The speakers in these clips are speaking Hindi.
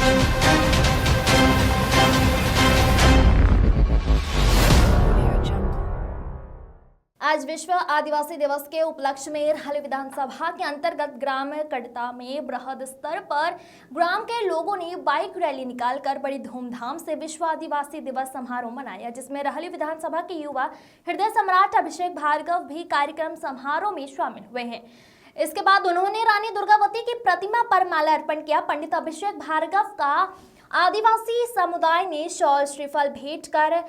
आज विश्व आदिवासी दिवस के उपलक्ष्य में रहली विधानसभा के अंतर्गत ग्राम कड़ता में बृहद स्तर पर ग्राम के लोगों ने बाइक रैली निकालकर बड़ी धूमधाम से विश्व आदिवासी दिवस समारोह मनाया, जिसमें रहली विधानसभा के युवा हृदय सम्राट अभिषेक भार्गव भी कार्यक्रम समारोह में शामिल हुए हैं। इसके बाद उन्होंने रानी दुर्गावती की प्रतिमा पर माला अर्पण किया। पंडित अभिषेक भार्गव का आदिवासी समुदाय ने शॉल श्रीफल भेंट कर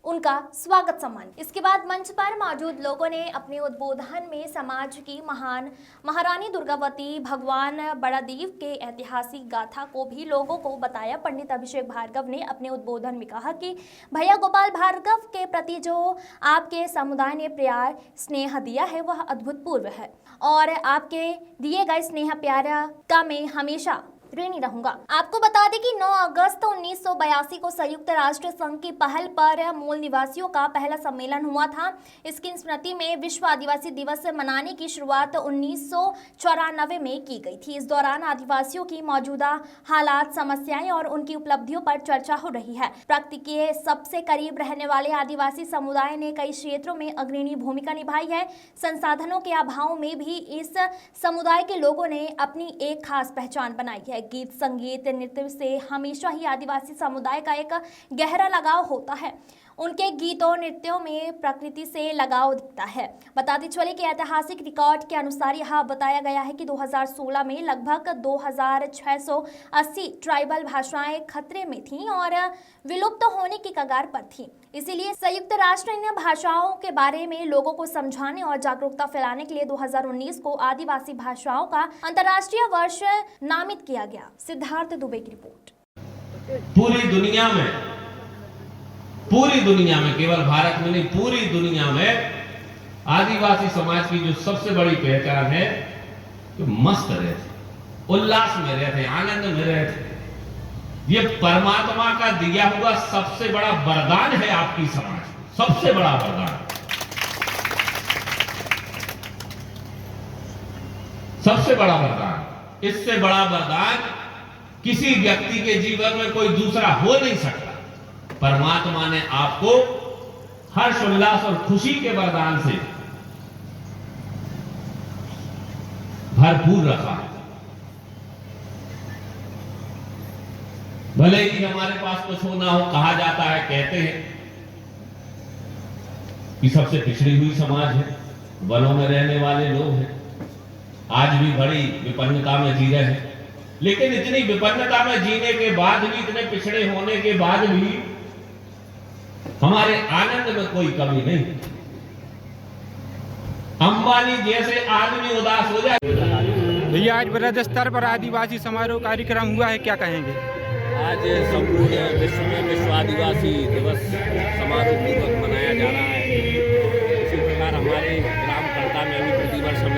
उनका स्वागत सम्मान। इसके बाद मंच पर मौजूद लोगों ने अपने उद्बोधन में समाज की महान महारानी दुर्गावती भगवान बड़ादेव के ऐतिहासिक गाथा को भी लोगों को बताया। पंडित अभिषेक भार्गव ने अपने उद्बोधन में कहा कि भैया गोपाल भार्गव के प्रति जो आपके समुदाय ने प्यार स्नेह दिया है वह अभूतपूर्व है और आपके दिए गए स्नेह प्यार का मैं हमेशा ऋणी रहूंगा। आपको बता दें कि 9 अगस्त 1982 को संयुक्त राष्ट्र संघ की पहल पर मूल निवासियों का पहला सम्मेलन हुआ था। इसकी स्मृति में विश्व आदिवासी दिवस मनाने की शुरुआत 1994 में की गई थी। इस दौरान आदिवासियों की मौजूदा हालात, समस्याएं और उनकी उपलब्धियों पर चर्चा हो रही है। प्रकृति के सबसे करीब रहने वाले आदिवासी समुदाय ने कई क्षेत्रों में अग्रणी भूमिका निभाई है। संसाधनों के अभाव में भी इस समुदाय के लोगों ने अपनी एक खास पहचान बनाई है। गीत, संगीत, नृत्य से हमेशा ही आदिवासी समुदाय का एक गहरा लगाव होता है। उनके गीतों नृत्यों में प्रकृति से लगाव दिखता है। बताते चले कि ऐतिहासिक रिकॉर्ड के अनुसार यह बताया गया है कि 2016 में लगभग 2680 ट्राइबल भाषाएं खतरे में थीं और विलुप्त होने की कगार पर थीं। इसीलिए संयुक्त राष्ट्र इन भाषाओं के बारे में लोगों को समझाने और जागरूकता फैलाने के लिए 2019 को आदिवासी भाषाओं का अंतर्राष्ट्रीय वर्ष नामित किया गया। सिद्धार्थ दुबे की रिपोर्ट। पूरी दुनिया में केवल भारत में नहीं, पूरी दुनिया में आदिवासी समाज की जो सबसे बड़ी पहचान है कि मस्त रहते, उल्लास में रहते, आनंद में रहते। ये परमात्मा का दिया हुआ सबसे बड़ा वरदान है आपकी समाज, सबसे बड़ा वरदान, सबसे बड़ा वरदान। इससे बड़ा वरदान किसी व्यक्ति के जीवन में कोई दूसरा हो नहीं सकता। परमात्मा ने आपको हर्ष, उल्लास और खुशी के वरदान से भरपूर रखा। भले ही हमारे पास कुछ हो ना हो, कहा जाता है, कहते हैं कि सबसे पिछड़ी हुई समाज है, वनों में रहने वाले लोग हैं, आज भी बड़ी विपन्नता में जी रहे हैं। लेकिन इतनी विपन्नता में जीने के बाद भी, इतने पिछड़े होने के बाद भी हमारे आनंद में कोई कमी नहीं। अंबानी जैसे आदमी उदास हो जाए। भैया आज बृहद स्तर पर आदिवासी समारोह कार्यक्रम हुआ है, क्या कहेंगे? आज संपूर्ण विश्व में विश्व आदिवासी दिवस समारोह पूर्वक मनाया जा रहा है। इसी प्रकार हमारे ग्राम कड़ता में भी प्रतिवर्ष हम